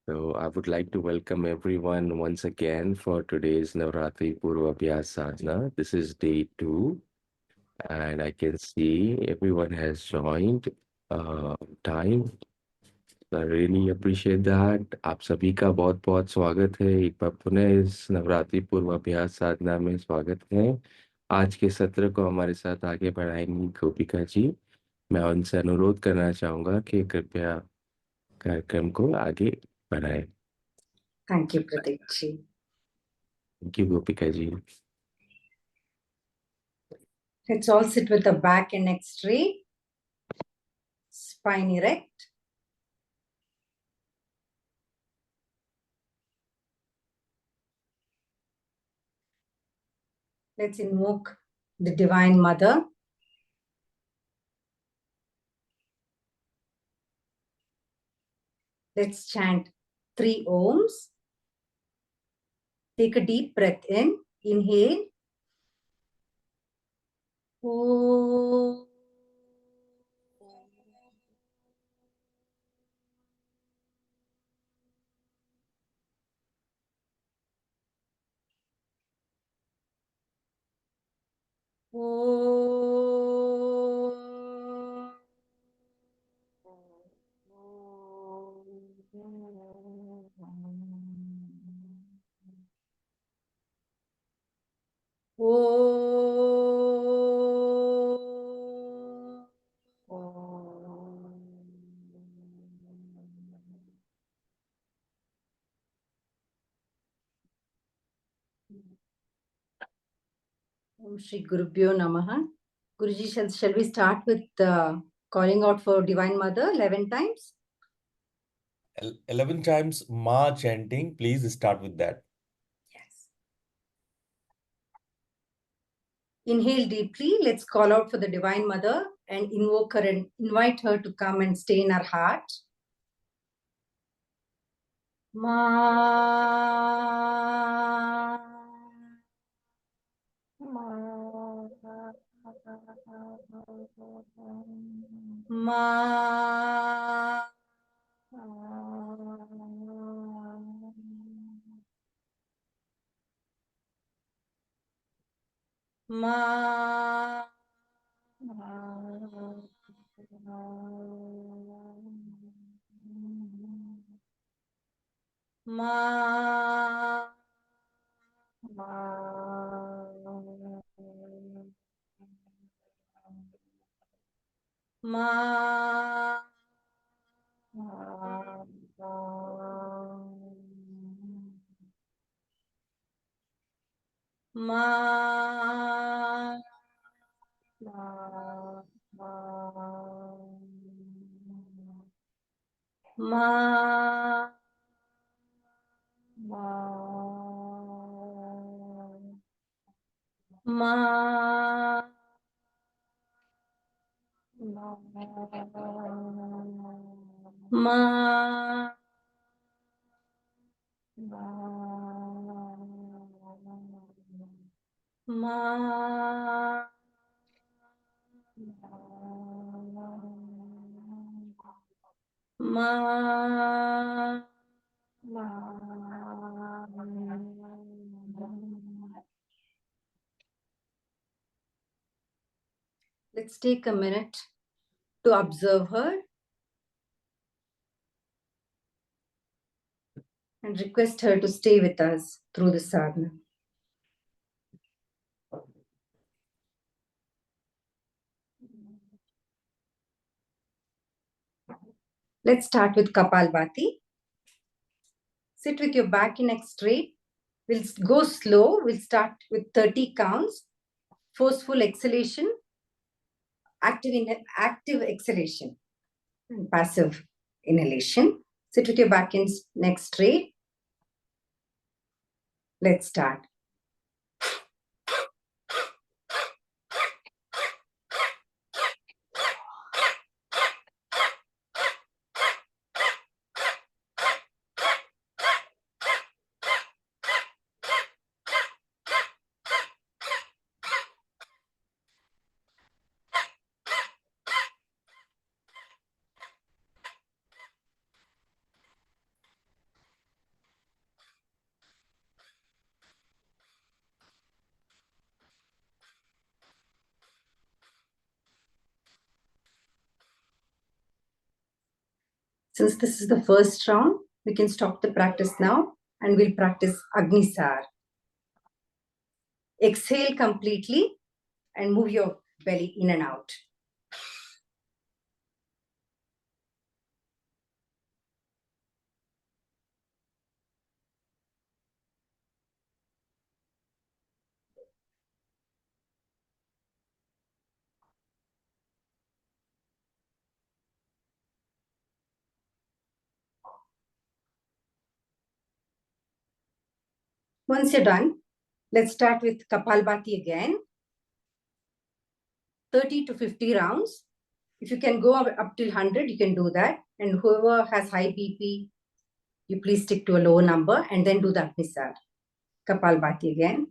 So I would like to welcome everyone once again for today's Navratri Purva Abhyas Sadhana. This is day 2, and I can see everyone has joined time. I really appreciate that. आप सभी का बहुत-बहुत स्वागत है। एक बार पुनः इस नवरात्रि पूर्व अभ्यास साधना में स्वागत है। आज के सत्र को हमारे साथ आगे बढ़ाएंगी गोपिका जी। मैं उनसे अनुरोध करना चाहूँगा कि कृपया कार्यक्रम को आगे बढ़ाएं। Thank you, Pratik ji. Thank you, Gopika ji. Let's all sit with the back and neck straight, spine erect. Let's invoke the Divine Mother. Let's chant 3 Oms. Take a deep breath in. Inhale. Om. Om. Om Shri Gurubhyo Namaha. Guruji, shall we start with calling out for Divine Mother 11 times? 11 times Ma chanting. Please start with that. Yes. Inhale deeply. Let's call out for the Divine Mother and invoke her and invite her to come and stay in our heart. Ma. Ma. Ma. Ma. Ma. Ma. Ma. Ma. Ma. Ma. Ma. Let's take a minute to observe her and request her to stay with us through the sadhana. Let's start with Kapalbhati. Sit with your back and neck straight. We'll go slow. We'll start with 30 counts. Forceful exhalation, active exhalation, and passive inhalation. Sit with your back and neck straight. Let's start. Since this is the first round, we can stop the practice now and we'll practice Agnisar. Exhale completely and move your belly in and out. Once you're done, let's start with Kapalbhati again. 30 to 50 rounds. If you can go up till 100, you can do that. And whoever has high BP, you please stick to a lower number and then do the Agnisar. Kapalbhati again.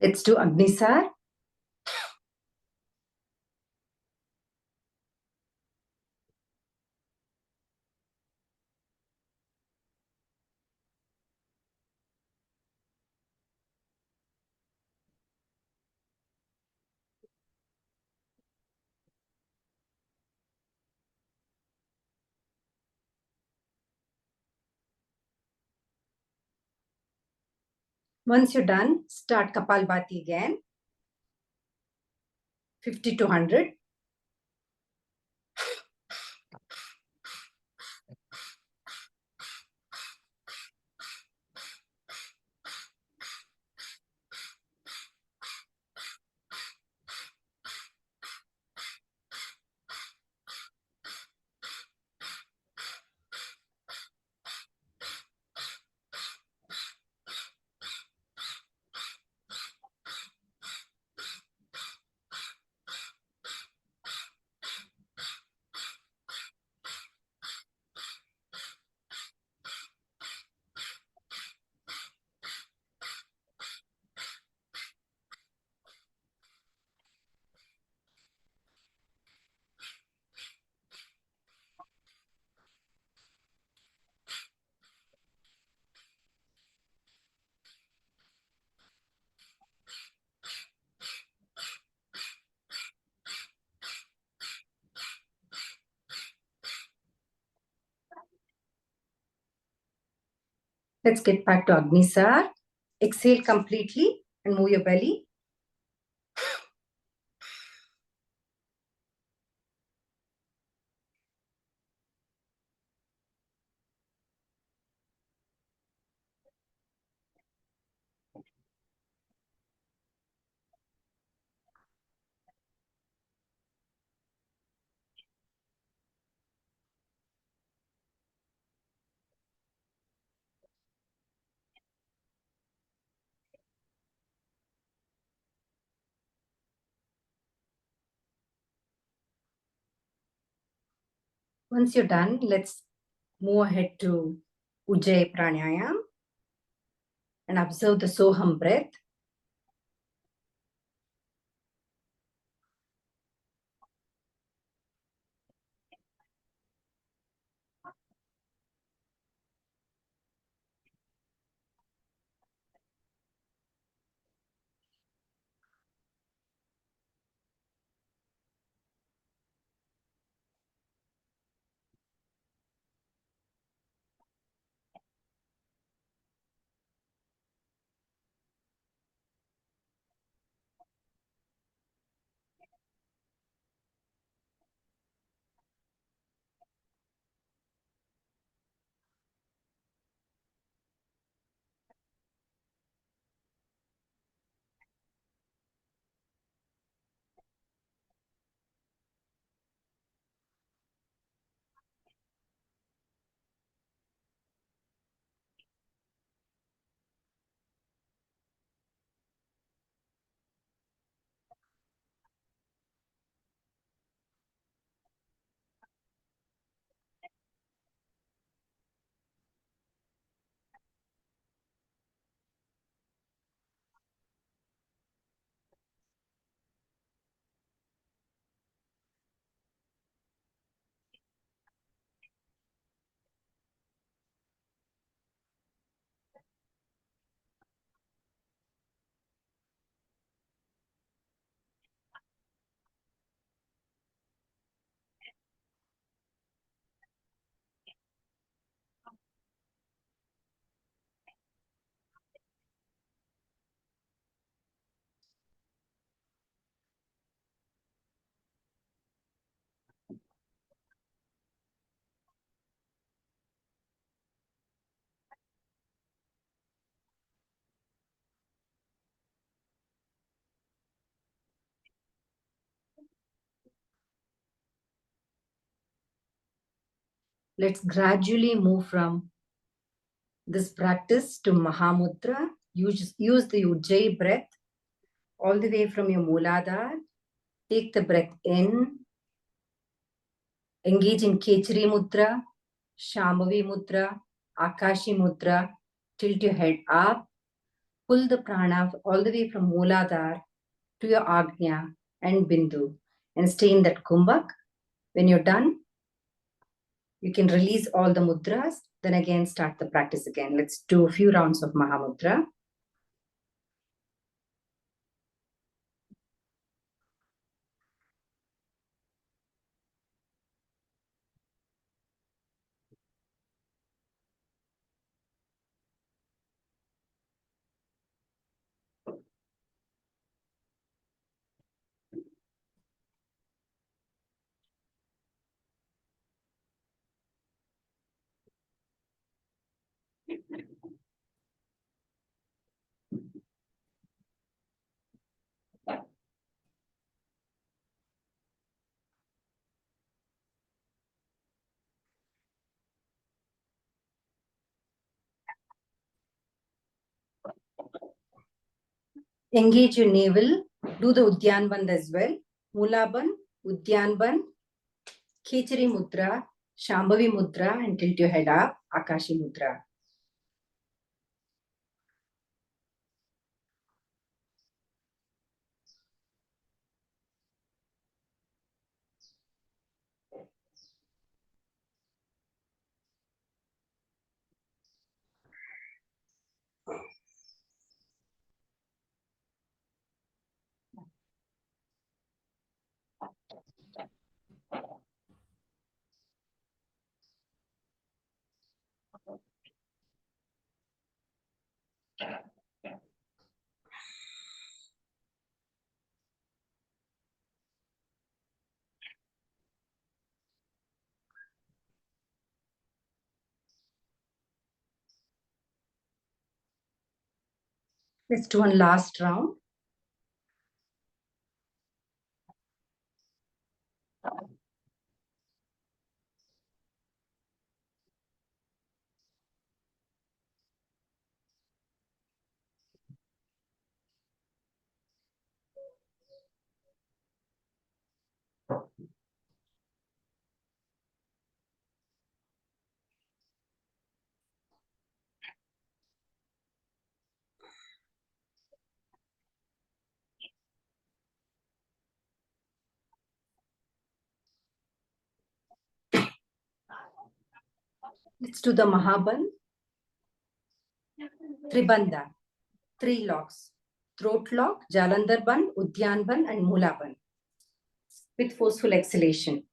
Let's do Agnisar. Once you're done, start Kapalbhati again. 50 to 100. Let's get back to Agnisar. Exhale completely and move your belly. Once you're done, let's move ahead to Ujjayi Pranayam and observe the Soham breath. Let's gradually move from this practice to Mahamudra. Use the Ujjayi breath all the way from your Mooladhara. Take the breath in. Engage in Kechari Mudra, Shambhavi Mudra, Akashi Mudra. Tilt your head up. Pull the prana all the way from Mooladhara to your Agnya and Bindu. And stay in that Kumbhak. When you're done, you can release all the mudras. Then again, start the practice again. Let's do a few rounds of Mahamudra. Engage your navel. Do the Udyan Bandh as well. Mula Bandh, Udyan Bandh, Khechari Mudra, Shambhavi Mudra, and tilt your head up, Akashi Mudra. Let's do one last round. Let's do the Mahabandh. Tribandha. 3 locks. Throat lock, Jalandhar Bandh, Udyan Bandh, and Mula Bandh. With forceful exhalation.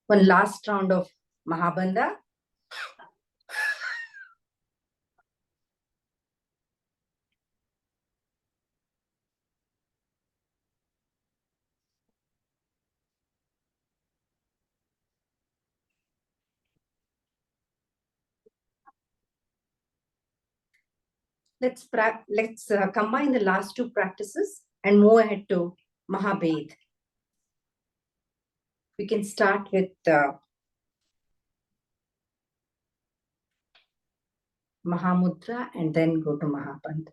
One last round of Mahabandha. Let's combine the last two practices and move ahead to Mahabhed. We can start with Mahamudra and then go to Mahabandh.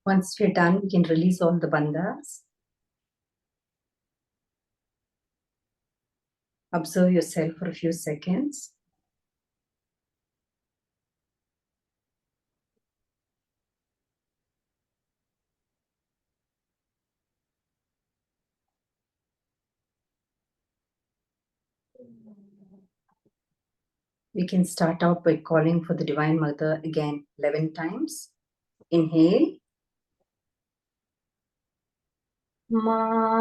Once we're done, we can release all the bandhas. Observe yourself for a few seconds. We can start out by calling for the Divine Mother again 11 times. Inhale. Ma.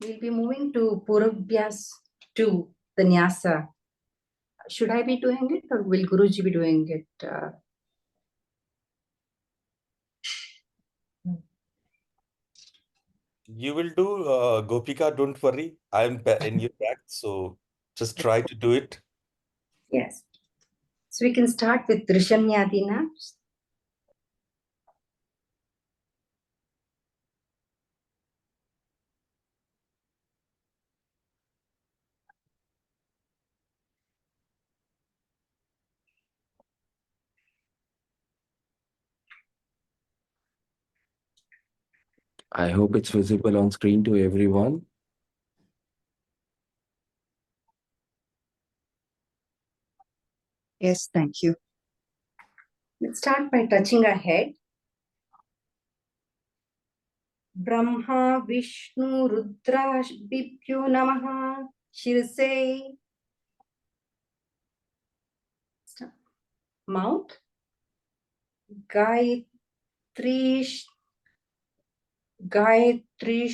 We'll be moving to Purabhyas 2, the Nyasa. Should I be doing it or will Guruji be doing it? You will do, Gopika, don't worry. I'm in your back, so just try to do it. Yes. So we can start with Drishanyadina. I hope it's visible on screen to everyone. Yes, thank you. Let's start by touching our head. Brahma, Vishnu, Rudra, Bibhyo Namaha, Shirse. Mouth. Gayatri, Gayatri,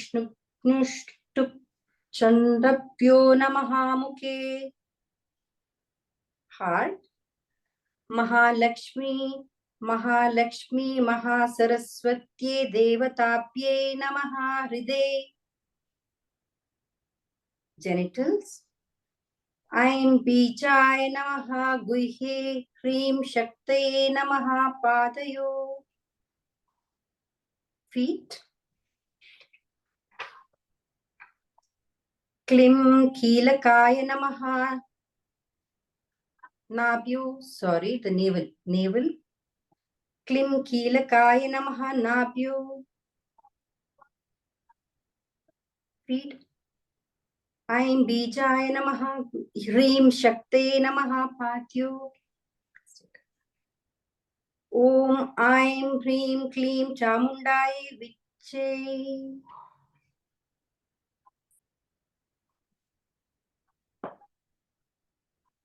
Shnushtup, Chandabhyo Namaha Mukhe. Heart. Mahalakshmi, Mahalakshmi, Mahasaraswatye, Devatapye Namaha Hriday. Genitals. Aim Bijay Namaha Guhye, Hrim Shaktaye Namaha Padayo. Feet. Klim Kilakaya Namaha. Nabhu, sorry, the navel. Navel. Klim Kilakaya Namaha Nabhu. Feet. Aim Bijaya Namaha, Hrim Shakte Namaha Patyo. Om Aim Hrim Klim Chamundai Viche.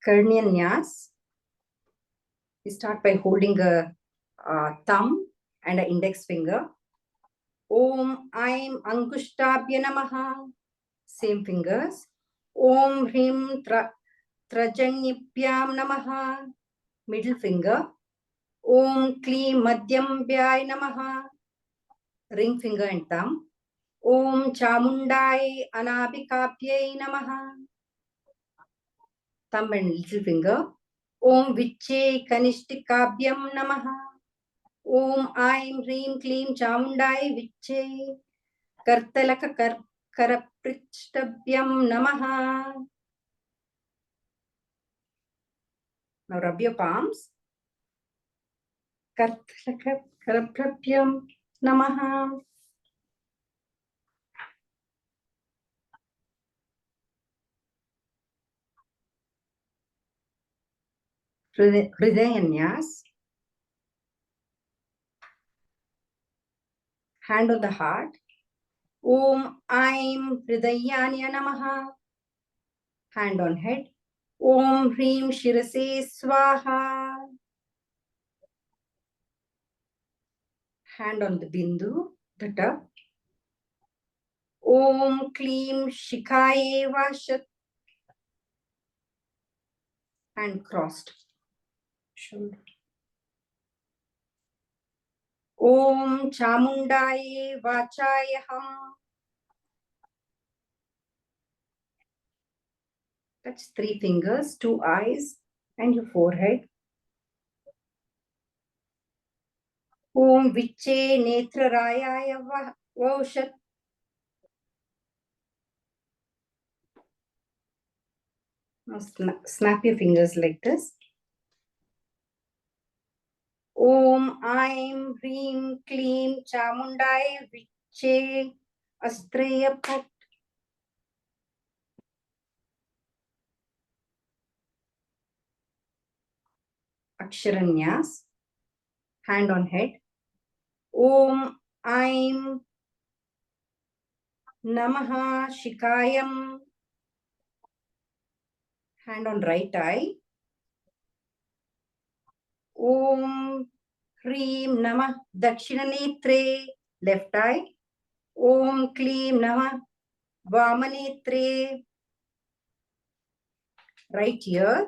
Karnyanyas. We start by holding a thumb and an index finger. Om Aim Angushtabhya Namaha. Same fingers. Om Hrim Trajanyipyam Namaha. Middle finger. Om Klim Madhyambhyay Namaha. Ring finger and thumb. Om Chamundai Anabhikapyay Namaha. Thumb and little finger. Om Viche Kanishtikabhyam Namaha. Om Aim Hrim Klim Chamundai Viche Kartalaka Karaprishtabhyam Namaha. Now rub your palms. Kartalaka Karaprabhyam Namaha. Hridayanyas. Hand on the heart. Om Aim Hridayanya Namaha. Hand on head. Om Hrim Shirase Swaha. Hand on the Bindu, the top. Om Klim Shikaye Vashat. Hand crossed. Shoulder. Om Chamundaye Vachayaham. Touch 3 fingers, 2 eyes, and your forehead. Om Viche Netrarayaya Vaushat. Now snap your fingers like this. Om Aim Hrim Klim Chamundai Viche Astreya Pat. Aksharanyas. Hand on head. Om Aim Namaha Shikayam. Hand on right eye. Om Hrim Namah Dakshinetre. Left eye. Om Klim Namah Vamanetre. Right ear.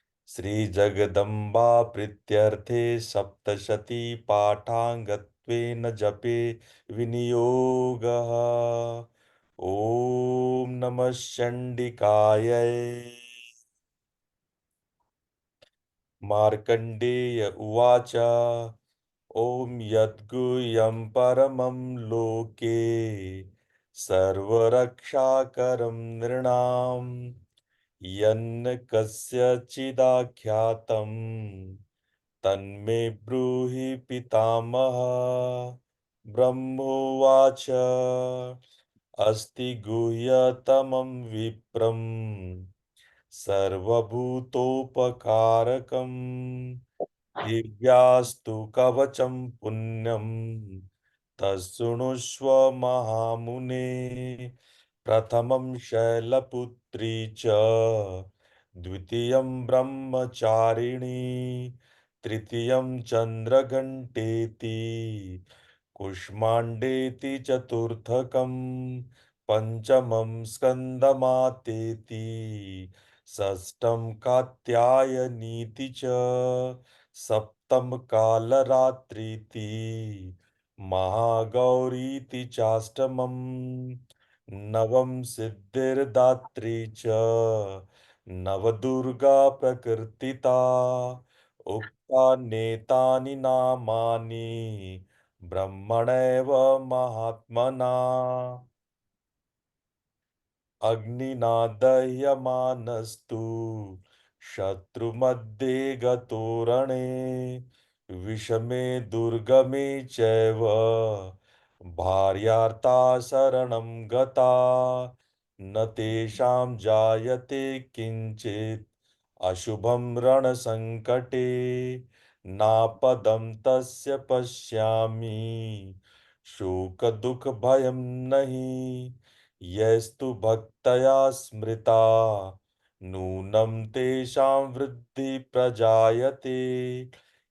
श्रीजगदम्बा प्रीत्यर्थे Saptashati पाठाङ्गत्वेन जपे विनियोगः। ॐ नमः चण्डिकायै। मार्कण्डेय उवाच ॐ यद्गुह्यं परमं लोके सर्वरक्षाकरं नृणां यन्न कस्यचिदाख्यातं तन्मे ब्रूहि पितामह। ब्रह्मोवाच अस्ति गुह्यतमं विप्रम् सर्वभूतोपकारकम् दिव्यास्तु कवचं पुण्यं तत्शृणुष्व महामुने। प्रथमं शैलपुत्री च द्वितीयं ब्रह्मचारिणी तृतीयं चन्द्रघण्टेति कुष्माण्डेति चतुर्थकं पञ्चमं स्कन्दमातेति षष्ठं कात्यायनीति च सप्तम कालरात्रीति महागौरीति चाष्टमम् नवम सिद्धिर्दात्री च नवदुर्गा प्रकृतिता उक्ता नेतानि नामानि ब्रह्मणैव महात्मना। अग्निना दह्यमानस्तु शत्रुमध्ये गतो रणे विषमे दुर्गमे चैव भार्यार्ता शरणं गता न तेषां जायते किंचित् अशुभं रणसङ्कटे नापदं तस्य पश्यामि शोकदुःखभयं नहि यस्तु भक्तया स्मृता नूनं तेषां वृद्धि प्रजायते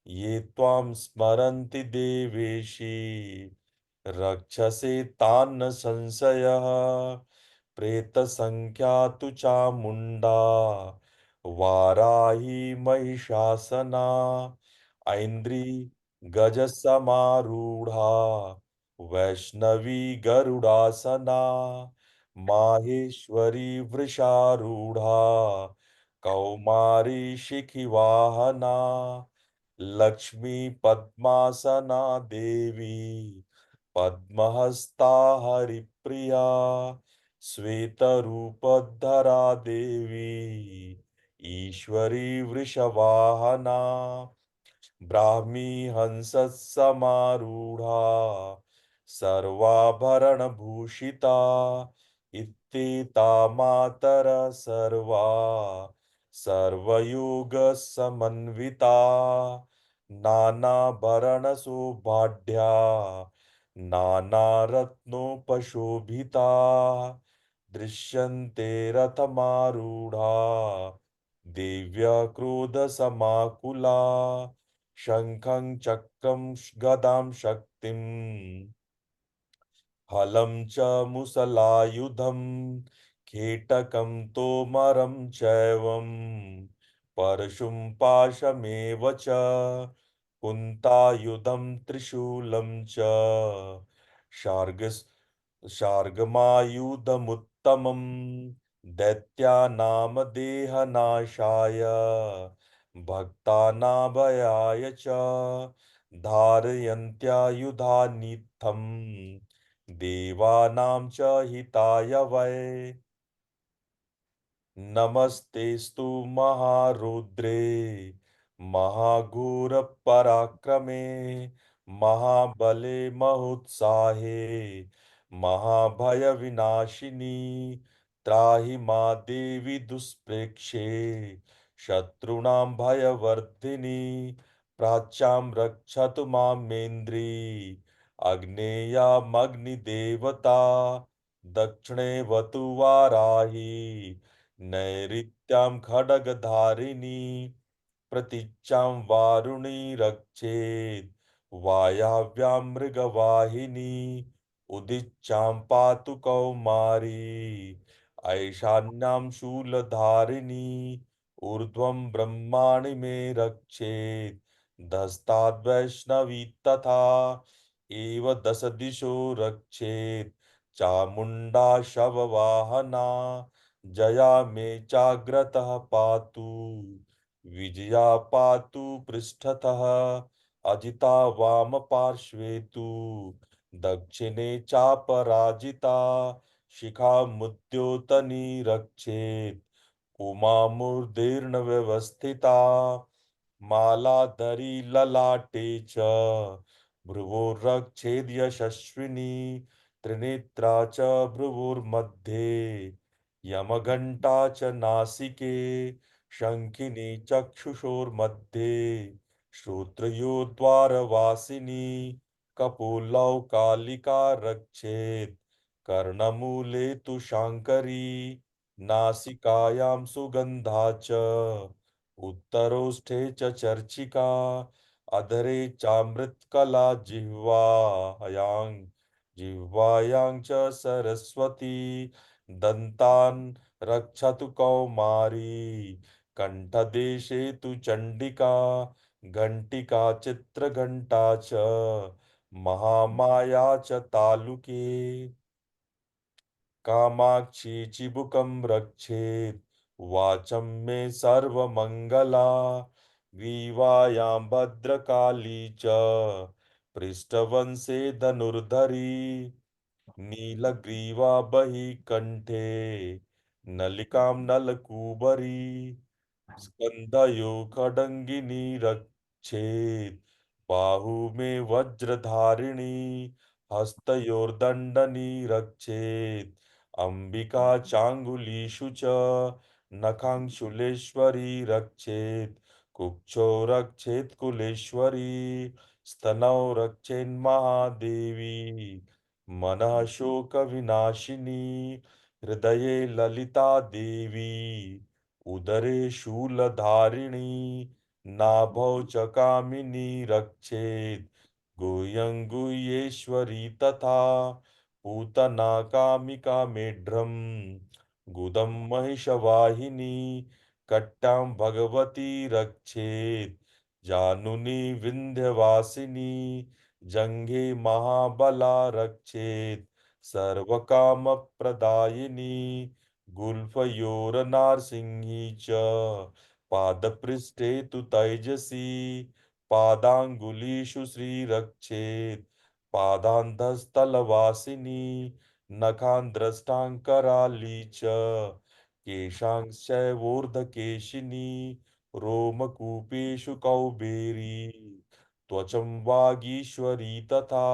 ये त्वां स्मरन्ति देवेशि रक्षसे तान्न संशयः। प्रेतसंख्या तु चामुण्डा वाराही महिषासना ऐन्द्री गजसमारूढा वैष्णवी गरुडासना माहेश्वरी वृषारूढ़ा कौमारी शिखिवाहना लक्ष्मी पद्मासना देवी पद्महस्ता हरिप्रिया श्वेतरूपधरा देवी ईश्वरी वृषवाहना ब्राह्मी हंससमारूढ़ा सर्वाभरणभूषिता इत्थिता मातरः सर्वा सर्वयोगसमन्विता नानाभरणशोभाढ्या नानारत्नोपशोभिता दृश्यन्ते रथमारूढ़ा दिव्या क्रोधसमाकुला शङ्खं चक्रं गदां शक्तिं हलं च मुसलायुधं खेटकं तोमरं चैवं परशुं पाशमेव च कुन्तायुधं त्रिशूलं च शार्ग शार्गमायुधमुत्तमं दैत्यानां देहनाशाय भक्तानाभयाय च धारयन्त्यायुधानित्थम् देवानां च हिताय वै नमस्तेस्तु महारुद्रे महाघोरपराक्रमे महाबले महोत्साहे महाभयविनाशिनी त्राहि मा देवी दुष्प्रेक्षे शत्रूणां भयवर्धिनी प्राच्यां रक्षतु मामेन्द्री अग्नेयामग्निदेवता दक्षिणे वतु वाराही नैऋत्यां खड्गधारिणी प्रतीच्यां वारुणी रक्षेत् वायव्यां मृगवाहिनी उदिच्चां पातु कौमारी ऐशान्यां शूलधारिणी ऊर्ध्वं ब्रह्माणि मे रक्षेत् धस्ताद्वैष्णवी तथा एव दश दिशो रक्षेत् चामुण्डा शववाहना जया मे चाग्रतः पातु विजया पातु पृष्ठतः अजिता वाम पार्श्वे तु दक्षिणे चापराजिता शिखा मुद्योतनी रक्षेत् उमामूर्धेर्न व्यवस्थिता मालाधरी ललाटे च भ्रुवोरक्षेद यशस्विनी त्रिनेत्रा च भ्रुवोर्मध्ये यमघण्टा च नासिके शङ्खिनी चक्षुषोर्मध्ये श्रोत्रयोर्द्वारवासिनी कपोलौ कालिका रक्षेत् कर्णमूले तु शाङ्करी नासिकायां सुगन्धा च उत्तरोष्ठे च चर्चिका अधरे चामृतकला जिह्वायां च सरस्वती दन्तान् रक्षतु कौमारी कंठदेशे तु चण्डिका घण्टिका चित्रघण्टा च महामाया च तालुके कामाक्षी चिबुकं रक्षेत् वाचं मे सर्वमङ्गला ग्रीवायां भद्रकाली च पृष्ठवंशे धनुर्धरी नीलग्रीवा बहिः कण्ठे नलिकां नलकूबरी स्कन्धयो खडङ्गिनी रक्षेत् बाहू मे वज्रधारिणी हस्तयोर्दण्डनी रक्षेत् अंबिका चाङ्गुलीषु च नखांशूलेश्वरी रक्षेत् कुक्षौ रक्षेत् कुलेश्वरी स्तनौ रक्षेन्महादेवी मनः शोकविनाशिनी हृदये ललिता देवी उदरे शूलधारिणी नाभौ च कामिनी रक्षेत् गुह्यं गुह्येश्वरी तथा पूतना कामिका मेढ्रम् गुदं महिषवाहिनी कट्यां भगवती रक्षेत् जानुनी विन्ध्यवासिनी जङ्घे महाबला रक्षेत् सर्वकामप्रदायिनी गुल्फयोरनार्सिंही च पादपृष्ठे तु तैजसी पादाङ्गुलीषु श्रीरक्षेत् पादान्धस्थलवासिनी नखान्द्रष्टाङ्कराली च केशांश्चैवोर्ध्वकेशिनी रोमकूपेषु कौबेरी त्वचं वागीश्वरी तथा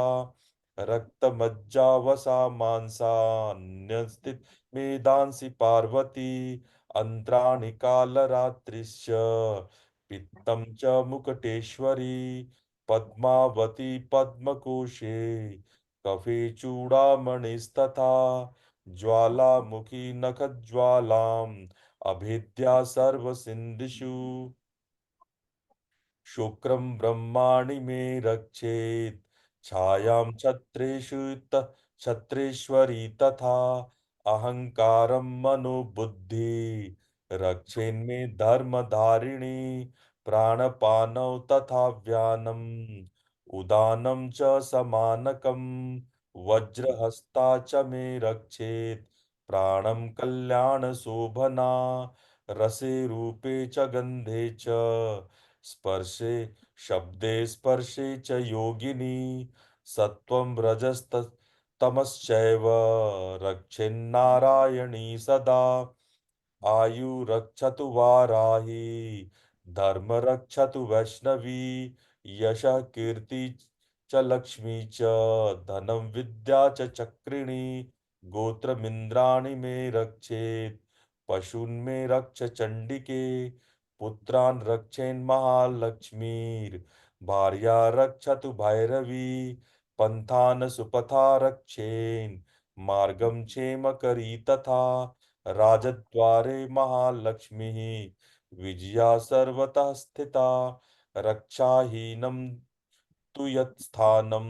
रक्तमज्जावसा मांसान्यस्थित मेदांसि पार्वती अन्त्राणि कालरात्रिश्च पित्तं च मुकटेश्वरी पद्मावती पद्मकोशे कफे चूड़ामणिस्तथा ज्वालामुखी नखज्वालाम् अभेद्या सर्वसिन्धिषु शुक्रं ब्रह्माणि मे रक्षेत् छायां छत्रेश्वरी तथा अहंकारं मनोबुद्धि रक्षेन्मे धर्मधारिणी प्राणपानौ तथा व्यानम् उदानं च समानकं वज्रहस्ता च मे रक्षेत् प्राणं कल्याणशोभना रसे रूपे च गन्धे च स्पर्शे शब्दे स्पर्शे च योगिनी सत्वं रजस्तमश्चैव रक्षेन्नारायणी सदा आयु रक्षतु वाराही धर्म रक्षतु वैष्णवी यशः कीर्ति च लक्ष्मी च धनं विद्या च चक्रिणी गोत्रमिन्द्राणि मे रक्षेत् पशून् मे रक्ष चण्डिके पुत्रान् रक्षेन्महालक्ष्मीर् भार्या रक्षतु भैरवी पन्थान् सुपथा रक्षेन् मार्गं क्षेमकरी तथा राजद्वारे महालक्ष्मीः विजया सर्वतः स्थिता रक्षाहीनं तु यत्स्थानं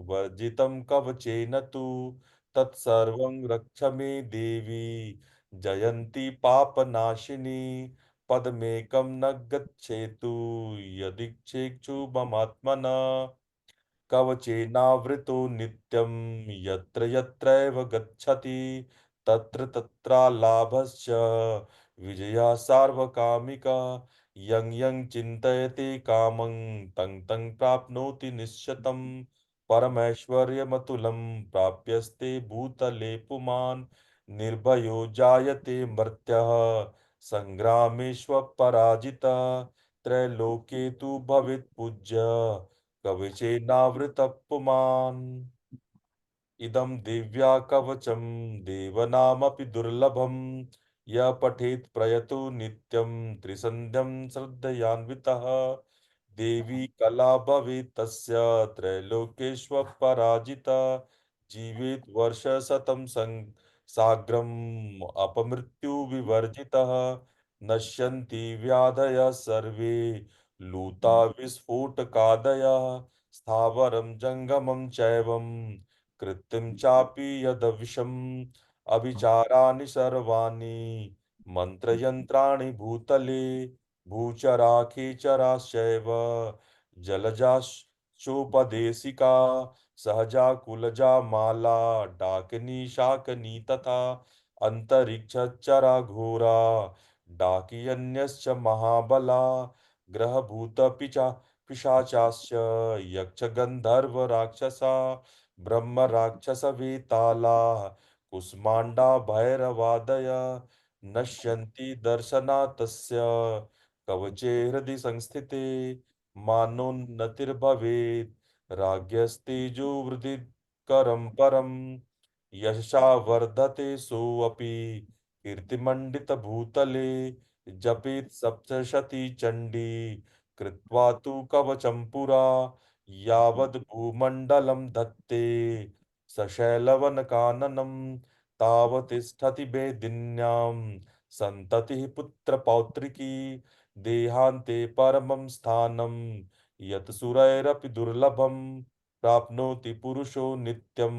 वर्जितं कवचेन तु तत्सर्वं रक्ष मे देवी जयन्ती पापनाशिनी पदमेकं न गच्छेतु यदीच्छेक्षुममात्मना कवचेनावृतो नित्यं यत्र यत्रैव गच्छति तत्र तत्रालाभश्च विजया सार्वकामिका यं यं चिन्तयति कामं तं तं प्राप्नोति निश्चितं परमैश्वर्यमतुलं प्राप्यस्ते भूतले पुमान् निर्भयो जायते मर्त्यः संग्रामेष्वपराजिता त्रैलोक्ये तु भवेत् पूज्य कवचेनावृतः पुमान् इदं दिव्या कवचं देवनामपि दुर्लभं य पठेत् प्रयतो नित्यं त्रिसन्ध्यं श्रद्धयान्वितः देवी कला भवेत् तस्य त्रैलोक्येष्वपराजिता जीवेत् वर्षशतं साग्रम् अपमृत्युविवर्जितः नश्यन्ति व्याधयः सर्वे लूता विस्फोटकादयः स्थावरं जङ्गमं चैवं कृत्रिं चापि यदविषम् अभिचाराणि सर्वाणि मन्त्रयन्त्राणि भूतले भूचराखेचराश्चैव जलजाश्चोपदेशिका सहजा कुलजा माला डाकिनी शाकिनी तथा अन्तरिक्षचरा घोरा डाकिन्यश्च महाबला ग्रहभूतपिचा पिशाचाश्च यक्षगन्धर्वराक्षसा ब्रह्मराक्षसवेतालाः कुष्माण्डा भैरवादय नश्यन्ति दर्शनात् तस्य कवचे हृदि संस्थिते मानोन्नतिर्भवेत् राज्ञस्तेजो वृद्धिकरं परं यशसा वर्धते सोऽपि कीर्तिमण्डितभूतले जपेत् सप्तशती चण्डी कृत्वा तु कवचं पुरा यावद् भूमण्डलं धत्ते सशैलवनकाननं तावतिष्ठति वेदिन्यां सन्ततिः पुत्रपौत्रिकी देहान्ते परमं स्थानं यत् सुरैरपि दुर्लभं प्राप्नोति पुरुषो नित्यं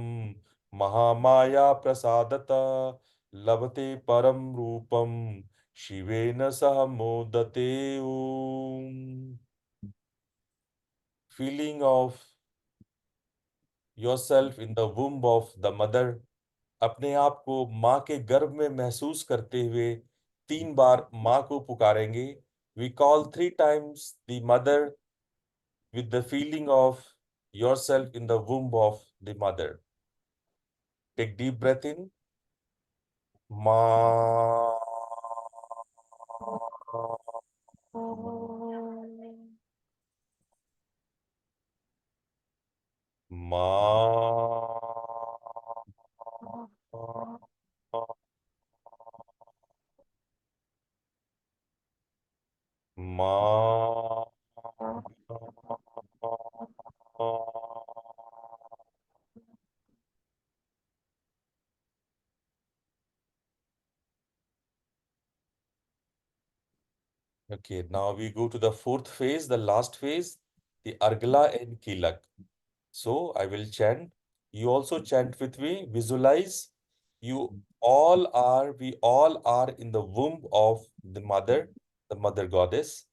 महामाया प्रसादतः लभते परं रूपं शिवेन सह मोदते ॐ feeling of yourself in the womb of the mother अपने आप को माँ के गर्भ में महसूस करते हुए 3 बार माँ को पुकारेंगे we call 3 times the mother with the feeling of yourself in the womb of the mother. Take deep breath in. माँ माँ माँ Okay, now we go to the fourth phase, the last phase, the Argala and Kilak. So I will chant. You also chant with me. Visualize. We all are in the womb of the mother goddess.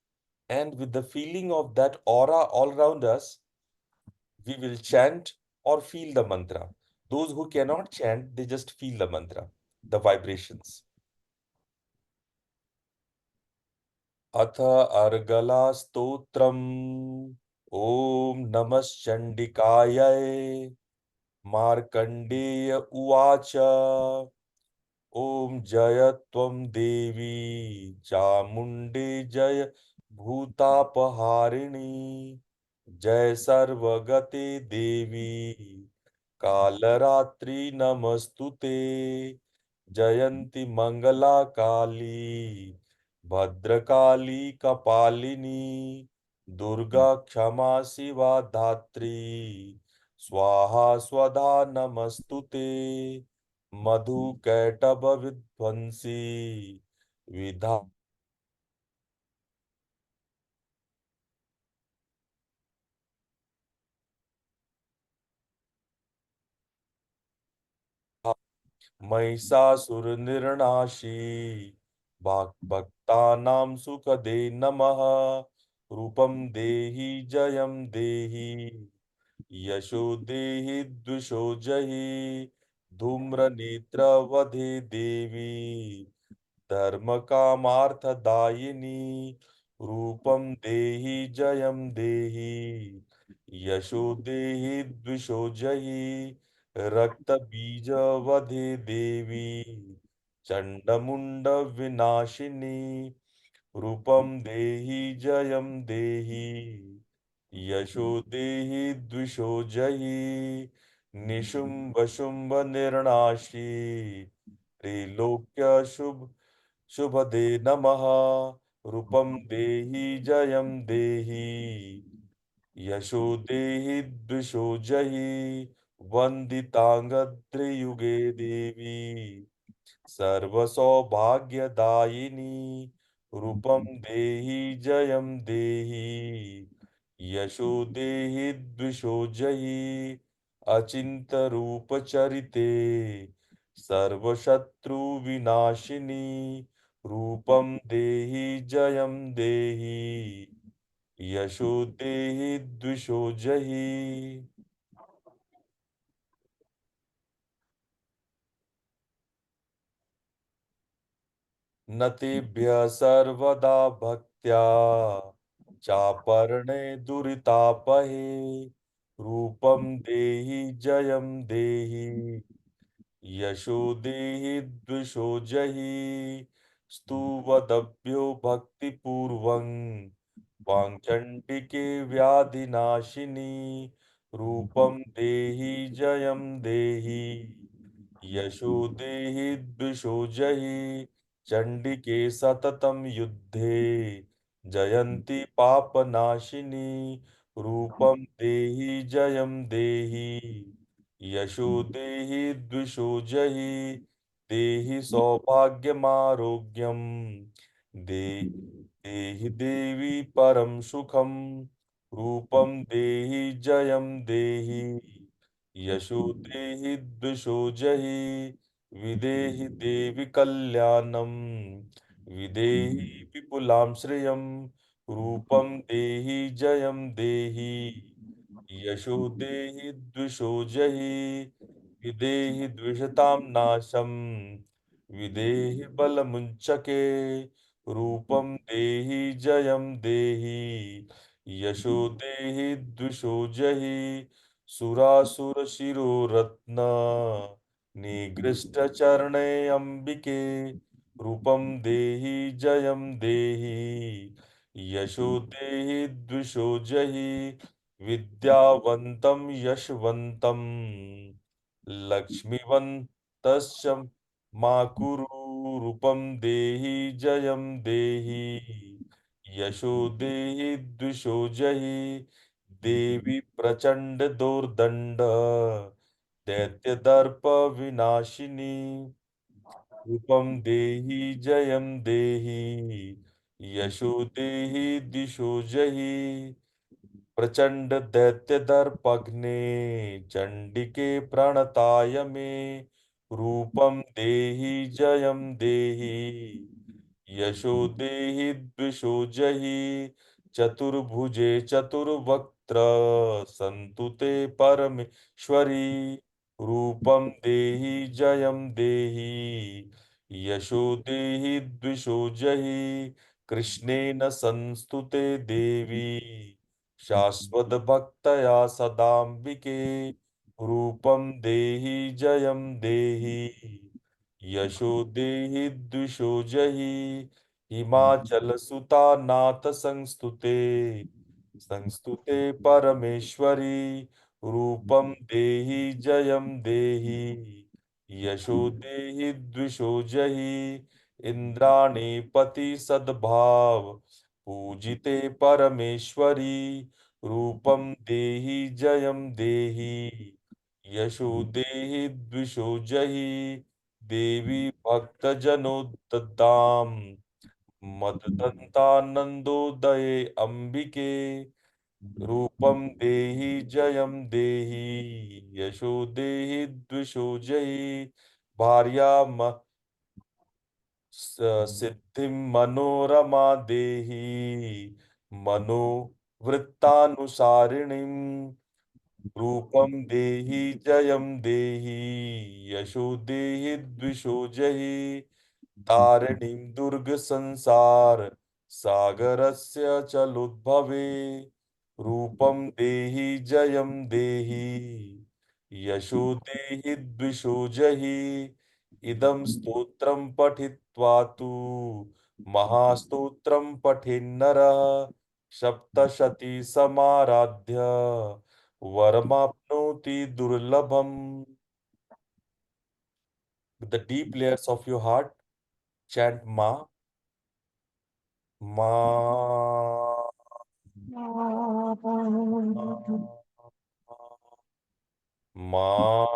And with the feeling of that aura all around us, we will chant or feel the mantra. Those who cannot chant, they just feel the mantra, the vibrations. अथ अर्गला स्तोत्रम् ॐ नमश्चण्डिकायै मार्कण्डेय उवाच ॐ जय त्वं देवी चामुण्डे जय भूतापहारिणी जय सर्वगते देवी कालरात्रि नमस्तुते जयन्ती मंगला काली भद्रकाली कपालिनी दुर्गा क्षमा शिवा धात्री स्वाहा स्वधा नमस्तुते मधु कैटभ विध्वंसी विधा महिषासुर निर्नाशी भक्तानां सुखदे नमः। रूपं देहि जयं देहि, यशो देहि द्विषो जहि, धूम्रनेत्रवधे देवी, धर्म कामार्थदायिनी। रूपं देहि जयं देहि, यशो देहि द्विषो जहि, रक्त बीज वधे देवी, चंडमुंड विनाशिनी। रूपं देहि जयं देहि, यशो देहि द्विषो जहि, निशुंभ शुंभ निर्णाशी। त्रैलोक्य शुभदे नमः। रूपं देहि जयं देहि, यशो देहि द्विषो जहि, वन्दिताङ्घ्रियुगे देवी, सर्वसौभाग्यदायिनी। रूपं देहि जयं देहि, यशो देहि द्विषो जहि, अचिंत रूप चरिते, सर्वशत्रु विनाशिनी। रूपं देहि जयं देहि, यशो देहि द्विषो जहि। न तेभ्यः सर्वदा भक्त्या, चापर्णे दुरितापहे। रूपं देहि जयं देहि, यशो देहि द्विषो जहि, स्तुवदभ्यो भक्तिपूर्वं, वाञ्छन्टिके व्याधिनाशिनी। रूपं देहि जयं देहि, यशो देहि द्विषो जहि, चंडिके सततं युद्धे, जयन्ती पापनाशिनी। रूपं देहि जयं देहि, यशो देहि द्विषो जहि, देहि सौभाग्यमारोग्यं, देहि देवी परम सुखम। रूपं देहि जयं देहि, यशो देहि द्विषो जहि, विदेहि देवि कल्याणं, विदेहि विपुलां श्रियं। रूपं देहि जयं देहि, यशो देहि द्विषो जहि, विदेहि द्विषतां नाशं, विदेहि बलमुञ्चके। रूपं देहि जयं देहि, यशो देहि द्विषो जहि, सुरासुरशिरोरत्न निगृष्टचरणे अम्बिके। रूपं देहि जयं देहि, यशो देहि द्विषो जहि, विद्यावन्तं यशवन्तं, लक्ष्मीवन्तश्च मा कुरु। रूपं देहि जयं देहि, यशो देहि द्विषो जहि, देवी प्रचंड दोर्दंड, दैत्य दर्प विनाशिनी। रूपं देहि जयं देहि, यशो देहि दिशो जहि, प्रचंड दैत्य दर्पघ्ने, चंडिके प्रणताय मे। रूपं देहि जयं देहि, यशो देहि द्विषो जहि, चतुर्भुजे चतुर्वक्त्र, सन्तु ते परमेश्वरी। रूपं देहि जयं देहि, यशो देहि द्विषो जहि, कृष्णेन संस्तुते देवी, शाश्वत भक्तया सदाम्बिके। रूपं देहि जयं देहि, यशो देहि द्विषो जहि, हिमाचल सुता नाथ संस्तुते, संस्तुते परमेश्वरी। रूपं देहि जयं देहि, यशो देहि द्विषो जहि, इंद्राणी पति सद्भाव, पूजिते परमेश्वरी। रूपं देहि जयं देहि, यशो देहि द्विषो जहि, देवी भक्तजनोद्दाम, मददन्तानन्दोदये अम्बिके। रूपं देहि जयं देहि, यशो देहि द्विषो जहि, भार्या सिद्धिं मनोरमा देहि मनोवृत्तानुसारिणीम् रूपं देहि जयं देहि यशो देहि द्विषो जहि तारिणीं दुर्ग संसार सागरस्य चलोद्भवे रूपं देहि जयं देहि यशो देहि द्विषो जहि इदं स्तोत्रं पठित्वा तु महास्तोत्रं पठेन्नरः Saptashati समाराध्य वरमाप्नोति दुर्लभम्. With the deep layers of your heart, chant Ma, Ma, Ma.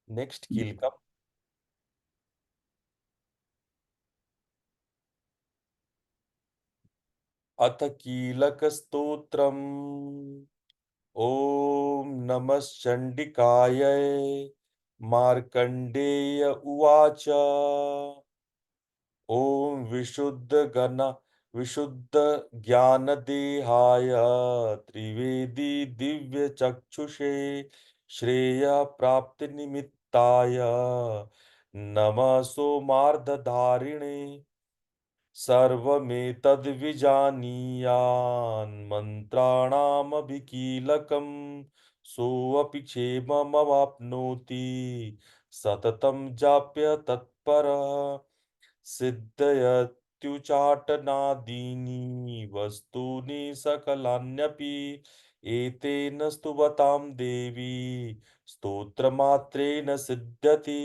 Next kilkam. अथ कीलकस्तोत्रम् ॐ नमश्चण्डिकायै मार्कण्डेय उवाच ॐ विशुद्धज्ञानदेहाय त्रिवेदी दिव्यचक्षुषे श्रेयप्राप्तिनिमित्ताय नमः सोमार्धधारिणे सर्वमेतद्विजानीयान् मन्त्राणामभिकीलकम् सोऽपि क्षेममवाप्नोति सततं जाप्य तत्परः सिद्धयत्युचाटनादीनि वस्तूनि सकलान्यपि एतेन स्तुवतां देवी स्तोत्रमात्रेण सिद्ध्यति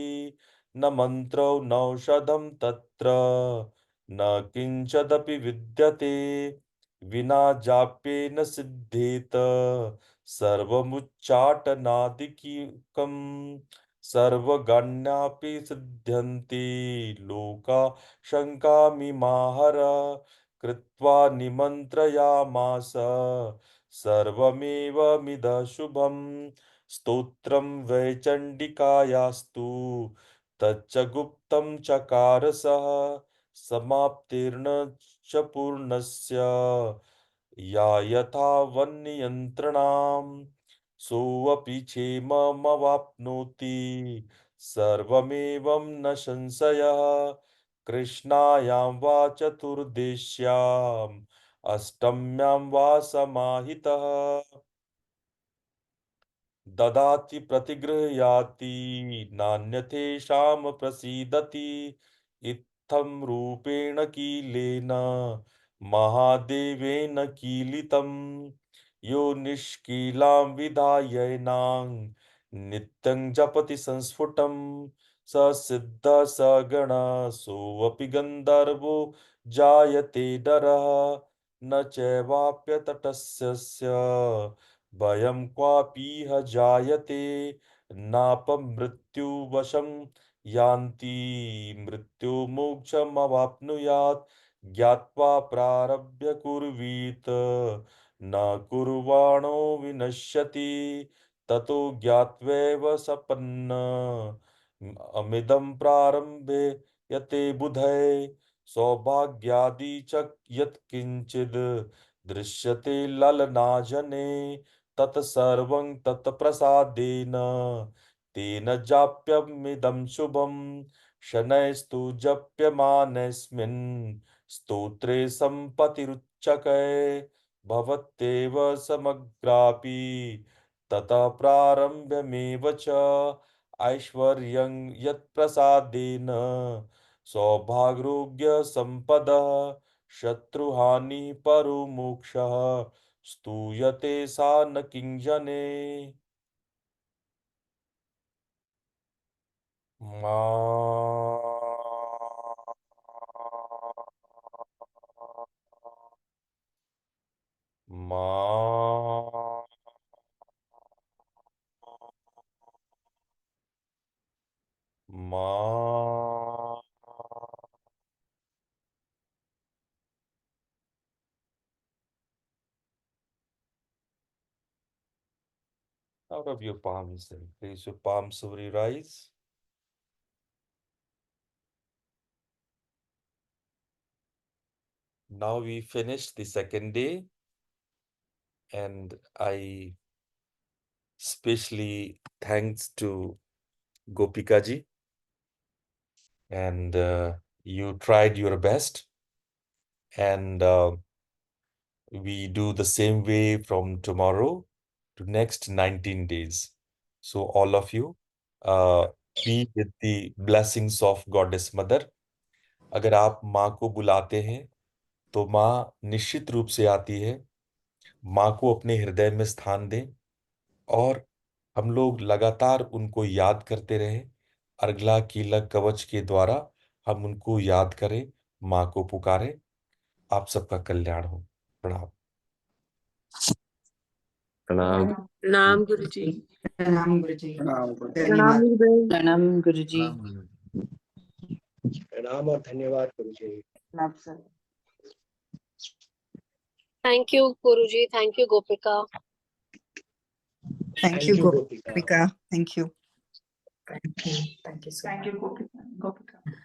न मन्त्रो नौषधं तत्र न किंचदपि विद्यते विना जाप्येन सिद्धेत सर्वमुच्चाटनादिकं सर्वगण्यापि सिद्ध्यन्ति लोका शङ्कामिमाहर कृत्वा निमन्त्रयामास सर्वमेवमिद शुभं स्तोत्रं वै चण्डिकायास्तु तच्च गुप्तं चकार सः समाप्तिर्न च पूर्णस्य या यथा वन्नियन्त्रणाम् सोऽपि क्षेममवाप्नोति सर्वमेवं न संशयः कृष्णायां वा चतुर्दश्याम् अष्टम्यां वा समाहितः ददाति प्रतिगृह्याति नान्यथेषां प्रसीदति इत्थं रूपेण कीलेन महादेवेन कीलितं यो निष्कीलां विधायैनां नित्यं जपति संस्फुटं स सिद्धः स गणः सोऽपि गन्धर्वो जायते नरः न चैवाप्यतटस्य भयं क्वापीह जायते नापमृत्युवशं यान्ति मृत्युमोक्षमवाप्नुयात् ज्ञात्वा प्रारभ्य कुर्वीत न कुर्वाणो विनश्यति ततो ज्ञात्वैव सपन्न अमिदं प्रारम्भे यते बुधै सौभाग्यादि च यत्किञ्चिद् दृश्यते ललनाजने तत्सर्वं तत्प्रसादेन तेन जाप्यमिदं शुभं शनैस्तु जप्यमानस्मिन् स्तोत्रे सम्पतिरुच्चकै भवत्येव समग्रापि ततः प्रारम्भमेव च ऐश्वर्यं यत्प्रसादेन सौभाग्योग्यसम्पदः शत्रुहानिः परो मोक्षः स्तूयते सा न किंजने मा मा मा out of your palms and place your palms over your eyes. Now we finished the second day, and I especially thanks to Gopika ji, and you tried your best, and we do the same way from tomorrow to next 19 days. So all of you be with the blessings of Goddess Mother. अगर आप माँ को बुलाते हैं तो माँ निश्चित रूप से आती है। माँ को अपने हृदय में स्थान दें और हम लोग लगातार उनको याद करते रहें। अर्गला कीलक कवच के द्वारा हम उनको याद करें, माँ को पुकारें। आप सबका कल्याण हो। प्रणाम। प्रणाम। प्रणाम गुरुजी। प्रणाम गुरुजी। प्रणाम प्रणाम गुरुदेव। प्रणाम गुरुजी। प्रणाम और धन्यवाद गुरुजी। Thank you Guruji, thank you Gopika. Thank you, Gopika. Thank you. Thank you. Thank you so much. Gopika.